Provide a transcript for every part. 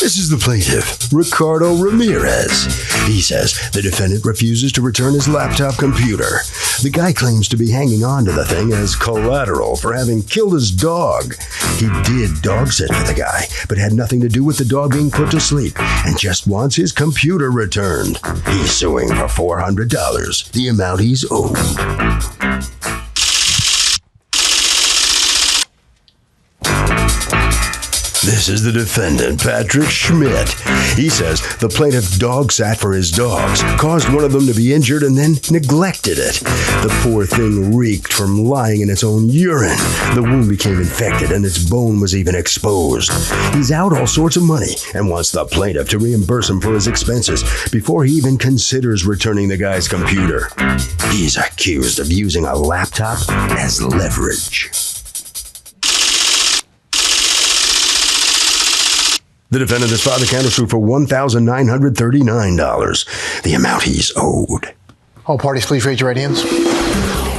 This is the plaintiff, Ricardo Ramirez. He says the defendant refuses to return his laptop computer. The guy claims to be hanging on to the thing as collateral for having killed his dog. He did dog sit for the guy, but had nothing to do with the dog being put to sleep and just wants his computer returned. He's suing for $400, the amount he's owed. This is the defendant, Patrick Schmidt. He says the plaintiff dog sat for his dogs, caused one of them to be injured, and then neglected it. The poor thing reeked from lying in its own urine. The wound became infected, and its bone was even exposed. He's out all sorts of money and wants the plaintiff to reimburse him for his expenses before he even considers returning the guy's computer. He's accused of using a laptop as leverage. The defendant has filed a countersuit for $1,939, the amount he's owed. All parties, please raise your right hands.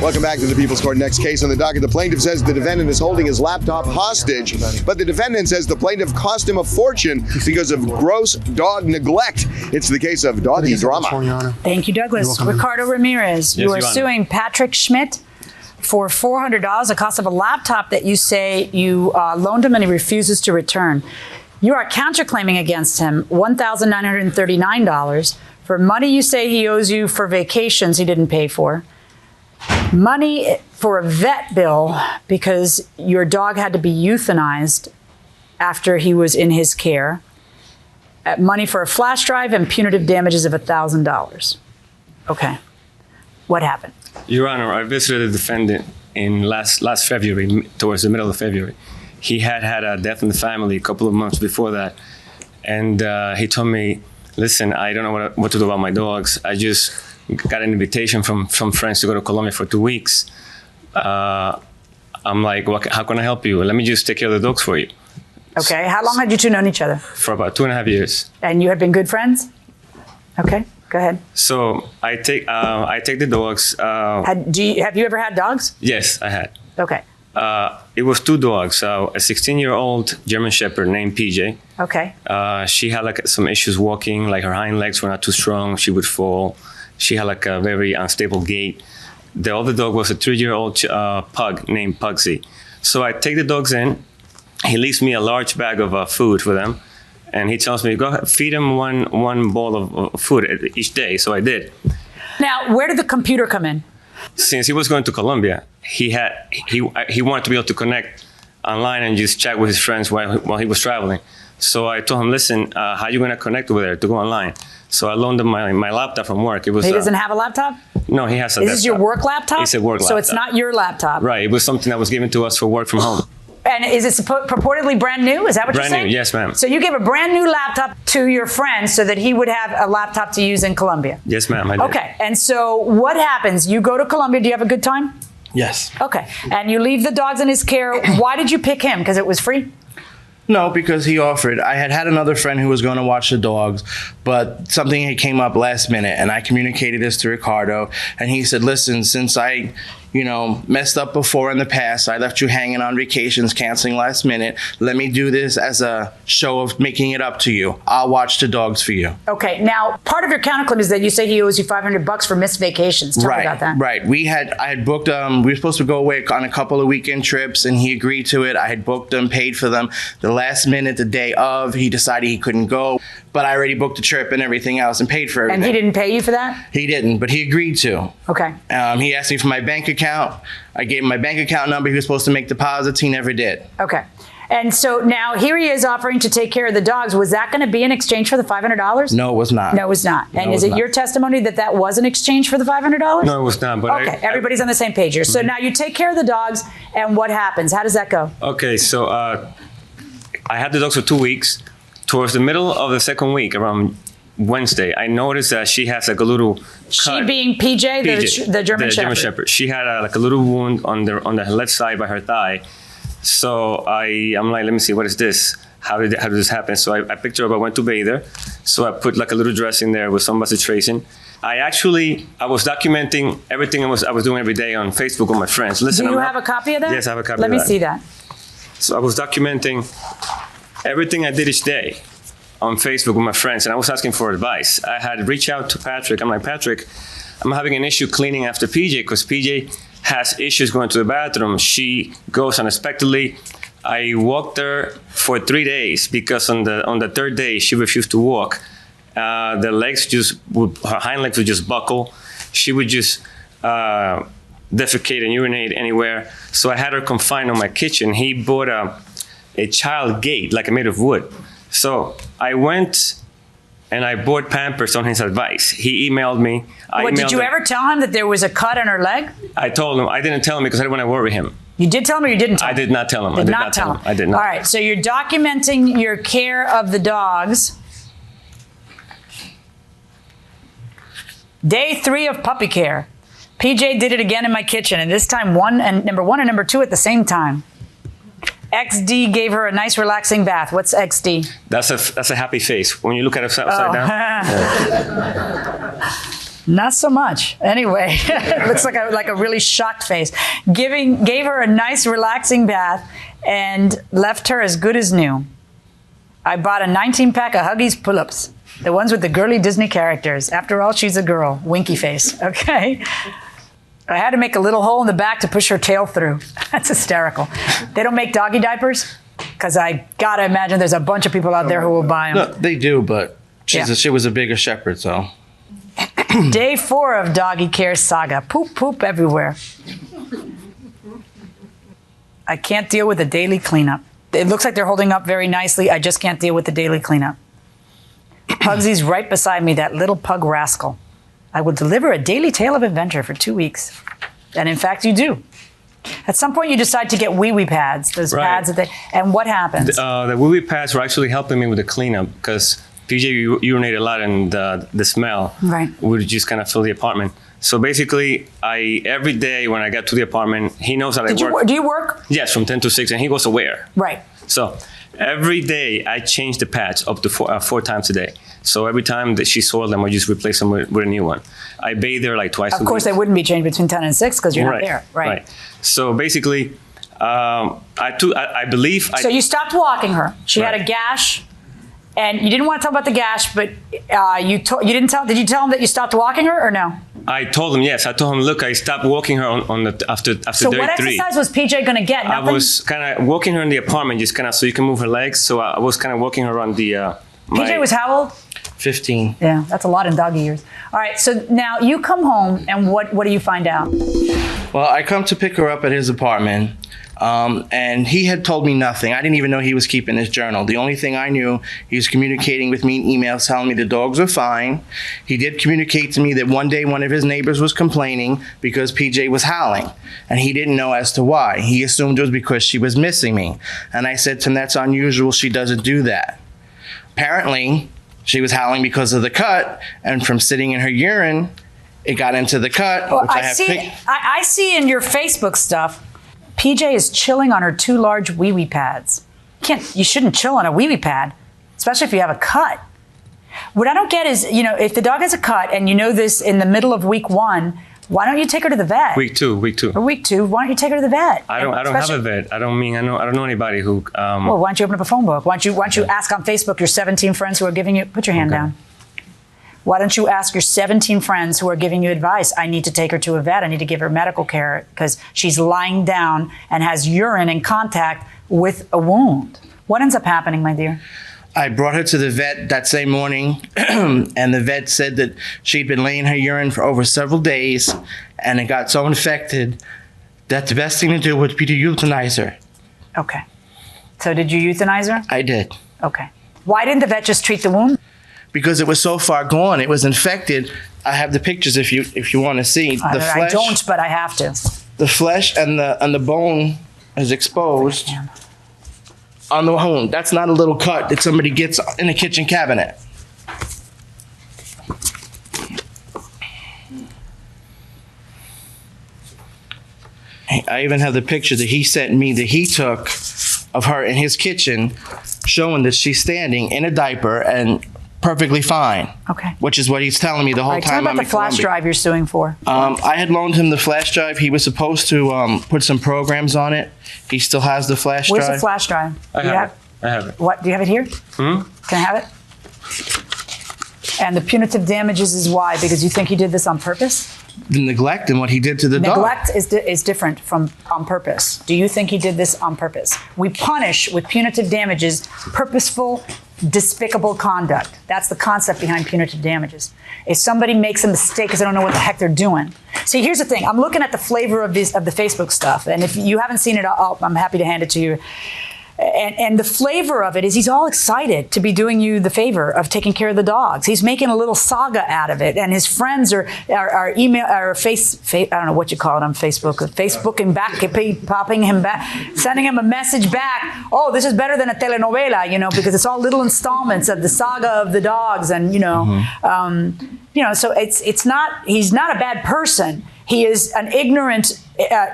Welcome back to the People's Court. Next case on the docket. The plaintiff says the defendant is holding his laptop hostage, but the defendant says the plaintiff cost him a fortune because of gross dog neglect. It's the case of doggy drama. Thank you, Douglas. Ricardo Ramirez, you are suing Patrick Schmidt for $400, the cost of a laptop that you say you loaned him and he refuses to return. You are counterclaiming against him $1,939 for money you say he owes you for vacations he didn't pay for, money for a vet bill because your dog had to be euthanized after he was in his care, money for a flash drive, and punitive damages of $1,000. Okay. What happened? Your Honor, I visited the defendant in last February, towards the middle of February. He had a death in the family a couple of months before that. And he told me, listen, I don't know what to do about my dogs. I just got an invitation from friends to go to Colombia for 2 weeks. I'm like, how can I help you? Let me just take care of the dogs for you. Okay, how long had you two known each other? For about 2.5 years. And you had been good friends? Okay, go ahead. So I take the dogs. Have you ever had dogs? Yes, I had. Okay. It was 2 dogs. A 16-year-old German Shepherd named PJ. Okay. She had like some issues walking, like her hind legs were not too strong. She would fall. She had like a very unstable gait. The other dog was a 3-year-old pug named Pugsy. So I take the dogs in. He leaves me a large bag of food for them. And he tells me, go ahead, feed them one bowl of food each day. So I did. Now, where did the computer come in? Since he was going to Colombia, he wanted to be able to connect online and just chat with his friends while he was traveling. So I told him, listen, how are you going to connect over there to go online? So I loaned him my laptop from work. It was. He doesn't have a laptop? No, he has a laptop. Is this your work laptop? It's a work laptop. So it's not your laptop? Right. It was something that was given to us for work from home. And is it purportedly brand new? Is that what you're saying? Brand new, yes, ma'am. So you gave a brand new laptop to your friend so that he would have a laptop to use in Colombia? Yes, ma'am, I did. Okay, and so what happens? You go to Colombia, do you have a good time? Yes. Okay, and you leave the dogs in his care. Why did you pick him? Because it was free? No, because he offered. I had another friend who was going to watch the dogs, but something had came up last minute, and I communicated this to Ricardo, and he said, listen, since I messed up before in the past, I left you hanging on vacations, canceling last minute. Let me do this as a show of making it up to you. I'll watch the dogs for you. Okay. Now, part of your counterclaim is that you say he owes you $500 for missed vacations. Tell me about that. Right. I had booked, we were supposed to go away on a couple of weekend trips, and he agreed to it. I had booked them, paid for them. The last minute, the day of, he decided he couldn't go, but I already booked the trip and everything else and paid for everything. And he didn't pay you for that? He didn't, but he agreed to. Okay. He asked me for my bank account. I gave him my bank account number. He was supposed to make deposits. He never did. Okay. And so now here he is offering to take care of the dogs. Was that going to be in exchange for the $500? No, it was not. No, it was not. And is it your testimony that was in exchange for the $500? No, it was not. But okay, everybody's on the same page here. So now you take care of the dogs, and what happens? How does that go? Okay, so I had the dogs for 2 weeks. Towards the middle of the second week, around Wednesday, I noticed that she has like a little cut. She being PJ, the German Shepherd. She had like a little wound on the left side by her thigh. So I'm like, let me see, what is this? How did this happen? So I picked her up. I went to bathe her. So I put like a little dress in there with some concentration. I was documenting everything I was doing every day on Facebook with my friends. Listen, do you have a copy of that? Yes, I have a copy of that. Let me see that. So I was documenting everything I did each day. on Facebook with my friends, and I was asking for advice. I had reached out to Patrick. I'm like, Patrick, I'm having an issue cleaning after PJ because PJ has issues going to the bathroom. She goes unexpectedly. I walked her for 3 days because on the third day she refused to walk. Her hind legs would just buckle. She would just defecate and urinate anywhere. So I had her confined on my kitchen. He bought a child gate, like made of wood. So I went and I bought Pampers on his advice. He emailed me. Did you ever tell him that there was a cut on her leg? I told him. I didn't tell him because I didn't want to worry him. You did tell him or you didn't tell him? I did not tell him. I did not tell him. I did not. All right, so you're documenting your care of the dogs. Day 3 of puppy care. PJ did it again in my kitchen, and this time number one and number 2 at the same time. XD gave her a nice relaxing bath. What's XD? That's a happy face. When you look at it upside down. Yeah. Not so much. Anyway, it looks like a really shocked face. Gave her a nice relaxing bath and left her as good as new. I bought a 19-pack of Huggies pull-ups. The ones with the girly Disney characters. After all, she's a girl. Winky face. Okay. I had to make a little hole in the back to push her tail through. That's hysterical. They don't make doggy diapers? Because I got to imagine there's a bunch of people out there who will buy them. No, they do, but she was a bigger shepherd, so. Day 4 of doggy care saga. Poop, poop everywhere. I can't deal with the daily cleanup. It looks like they're holding up very nicely. I just can't deal with the daily cleanup. Pugsy's right beside me, that little pug rascal. I will deliver a daily tale of adventure for 2 weeks. And in fact, you do. At some point, you decide to get wee-wee pads, those pads and what happens? The wee-wee pads were actually helping me with the cleanup because PJ urinated a lot and the smell would just kind of fill the apartment. So basically, every day when I got to the apartment, he knows that I work. Do you work? Yes, from 10 to 6, and he was aware. Right. So every day I change the pads up to 4 times a day. So every time that she soiled them, I just replace them with a new one. I bathe her like twice a week. Of course, they wouldn't be changed between 10 and 6 because you're not there. Right. So basically, I believe. So you stopped walking her. She had a gash. And you didn't want to talk about the gash, but you didn't tell. Did you tell him that you stopped walking her or no? I told him yes. I told him, look, I stopped walking her after So day what 3. exercise was PJ going to get? Nothing? I was kind of walking her in the apartment, just kind of so you can move her legs. So I was kind of walking her on the. PJ was how old? 15. Yeah, that's a lot in doggy years. All right, so now you come home, and what do you find out? Well, I come to pick her up at his apartment. And he had told me nothing. I didn't even know he was keeping his journal. The only thing I knew, he was communicating with me in emails telling me the dogs were fine. He did communicate to me that one day one of his neighbors was complaining because PJ was howling. And he didn't know as to why. He assumed it was because she was missing me. And I said to him, that's unusual. She doesn't do that. Apparently, she was howling because of the cut. And from sitting in her urine, it got into the cut. Well, which I see in your Facebook stuff, PJ is chilling on her 2 large wee-wee pads. You shouldn't chill on a wee-wee pad, especially if you have a cut. What I don't get is, if the dog has a cut and you know this in the middle of week 1, why don't you take her to the vet? Week 2. Or week 2, why don't you take her to the vet? I don't have a vet. I don't know anybody who. Well, why don't you open up a phone book? Why don't you ask on Facebook your 17 friends who are giving you? Put your hand down. Why don't you ask your 17 friends who are giving you advice? I need to take her to a vet. I need to give her medical care because she's lying down and has urine in contact with a wound. What ends up happening, my dear? I brought her to the vet that same morning, and the vet said that she'd been laying her urine for over several days, and it got so infected that the best thing to do would be to euthanize her. Okay. So did you euthanize her? I did. Okay. Why didn't the vet just treat the wound? Because it was so far gone, it was infected. I have the pictures if you want to see. I don't, but I have to. The flesh and the bone is exposed on the wound. That's not a little cut that somebody gets in a kitchen cabinet. I even have the picture that he sent me that he took of her in his kitchen, showing that she's standing in a diaper and perfectly fine. Okay. Which is what he's telling me the whole time. Tell me about the flash drive you're suing for. I had loaned him the flash drive. He was supposed to put some programs on it. He still has the flash drive. Where's the flash drive? I have it. What? Do you have it here? Can I have it? And the punitive damages is why? Because you think he did this on purpose? The neglect and what he did to the dog. Neglect is different from on purpose. Do you think he did this on purpose? We punish with punitive damages purposeful, despicable conduct. That's the concept behind punitive damages. If somebody makes a mistake because they don't know what the heck they're doing. See, here's the thing. I'm looking at the flavor of the Facebook stuff, and if you haven't seen it, I'm happy to hand it to you. And the flavor of it is he's all excited to be doing you the favor of taking care of the dogs. He's making a little saga out of it, and his friends are email or face I don't know what you call it on Facebook, Facebooking back, popping him back, sending him a message back. Oh, this is better than a telenovela, because it's all little installments of the saga of the dogs, and so it's not. He's not a bad person. He is an ignorant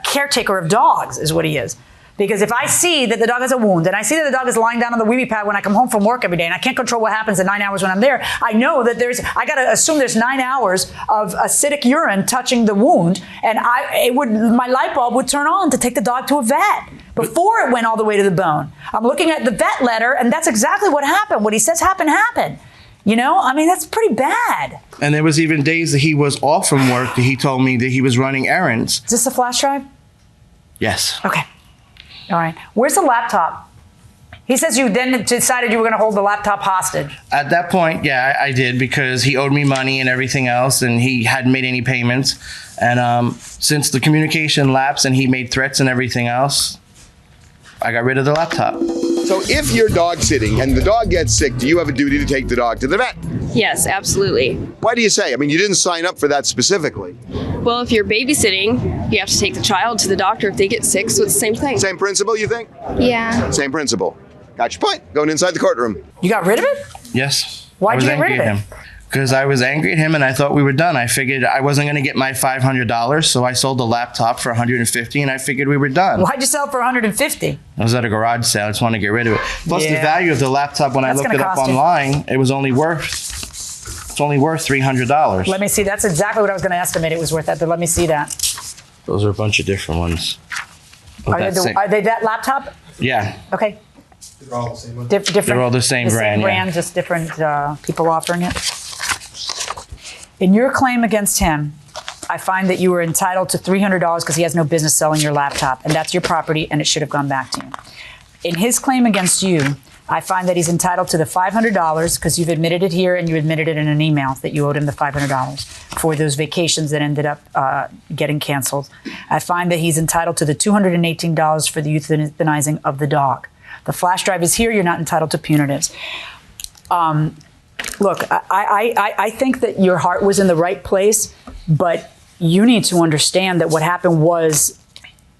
caretaker of dogs, is what he is. Because if I see that the dog has a wound, and I see that the dog is lying down on the wee pad when I come home from work every day, and I can't control what happens in 9 hours when I'm there, I know that I got to assume there's 9 hours of acidic urine touching the wound, and my light bulb would turn on to take the dog to a vet before it went all the way to the bone. I'm looking at the vet letter, and that's exactly what happened. What he says happened. That's pretty bad. And there was even days that he was off from work that he told me that he was running errands. Is this a flash drive? Yes. Okay. All right. Where's the laptop? He says you then decided you were going to hold the laptop hostage. At that point, yeah, I did, because he owed me money and everything else, and he hadn't made any payments. And since the communication lapsed and he made threats and everything else, I got rid of the laptop. So if you're dog sitting and the dog gets sick, do you have a duty to take the dog to the vet? Yes, absolutely. Why do you say? You didn't sign up for that specifically. Well, if you're babysitting, you have to take the child to the doctor if they get sick, so it's the same thing. Same principle, you think? Yeah. Same principle. Got your point. Going inside the courtroom. You got rid of it? Yes. Why'd you get rid of it? Because I was angry at him and I thought we were done. I figured I wasn't going to get my $500, so I sold the laptop for $150, and I figured we were done. Why'd you sell it for $150? I was at a garage sale. I just wanted to get rid of it. Plus, the value of the laptop, when I looked it up online, it was only worth $300. Let me see. That's exactly what I was going to estimate it was worth. But let me see that. Those are a bunch of different ones. Are they that laptop? Yeah. Okay. They're all the same one. Different. They're all the same brand. Same brand, just different people offering it. In your claim against him, I find that you were entitled to $300 because he has no business selling your laptop, and that's your property, and it should have gone back to you. In his claim against you, I find that he's entitled to the $500 because you've admitted it here and you admitted it in an email that you owed him the $500 for those vacations that ended up getting canceled. I find that he's entitled to the $218 for the euthanizing of the dog. The flash drive is here. You're not entitled to punitives. Look, I think that your heart was in the right place, but you need to understand that what happened was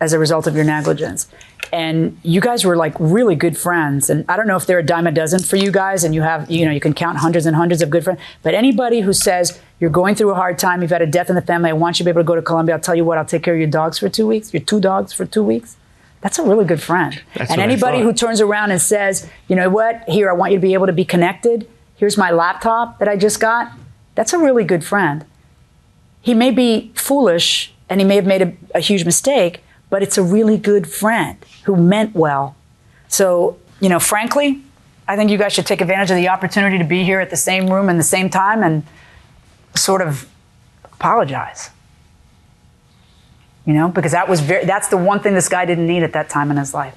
as a result of your negligence. And you guys were like really good friends. And I don't know if they're a dime a dozen for you guys and you have, you can count hundreds and hundreds of good friends. But anybody who says you're going through a hard time, you've had a death in the family, I want you to be able to go to Colombia, I'll tell you what, I'll take care of your dogs for 2 weeks, your 2 dogs for 2 weeks. That's a really good friend. And anybody who turns around and says, you know what, here, I want you to be able to be connected. Here's my laptop that I just got. That's a really good friend. He may be foolish and he may have made a huge mistake, but it's a really good friend who meant well. So, frankly, I think you guys should take advantage of the opportunity to be here at the same room and the same time and sort of apologize. Because that's the one thing this guy didn't need at that time in his life.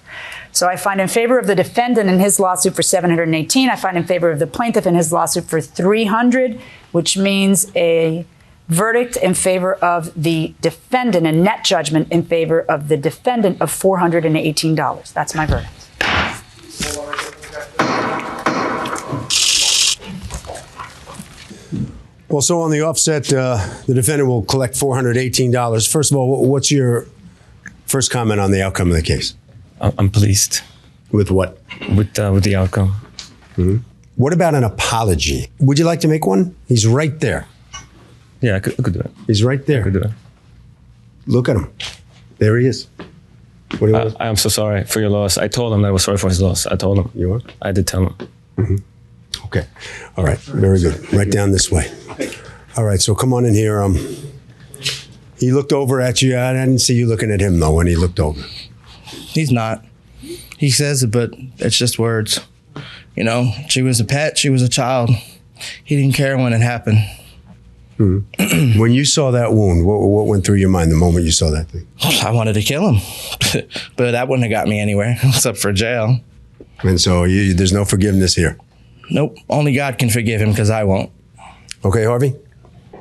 So I find in favor of the defendant in his lawsuit for $718. I find in favor of the plaintiff in his lawsuit for $300, which means a verdict in favor of the defendant, a net judgment in favor of the defendant of $418. That's my verdict. Well, so on the offset, the defendant will collect $418. First of all, what's your first comment on the outcome of the case? I'm pleased. With what? With the outcome. Mm-hmm. What about an apology? Would you like to make one? He's right there. Yeah, I could do it. He's right there. I could do it. Look at him. There he is. What do you want? I am so sorry for your loss. I told him that I was sorry for his loss. I told him. You are? I did tell him. Mm-hmm. Okay. All right. Very good. Right down this way. All right. So come on in here. He looked over at you. I didn't see you looking at him, though, when he looked over. He's not. He says it, but it's just words. You know, she was a pet, she was a child. He didn't care when it happened. When you saw that wound, what went through your mind the moment you saw that thing? I wanted to kill him, but that wouldn't have got me anywhere except for jail. And so there's no forgiveness here. Nope, only God can forgive him because I won't. Okay, Harvey?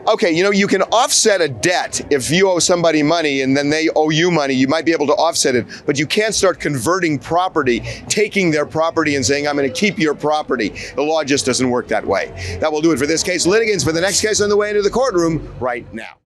Okay, you know, you can offset a debt. If you owe somebody money and then they owe you money, you might be able to offset it, but you can't start converting property, taking their property and saying, I'm going to keep your property. The law just doesn't work that way. That will do it for this case. Litigants for the next case on the way into the courtroom right now.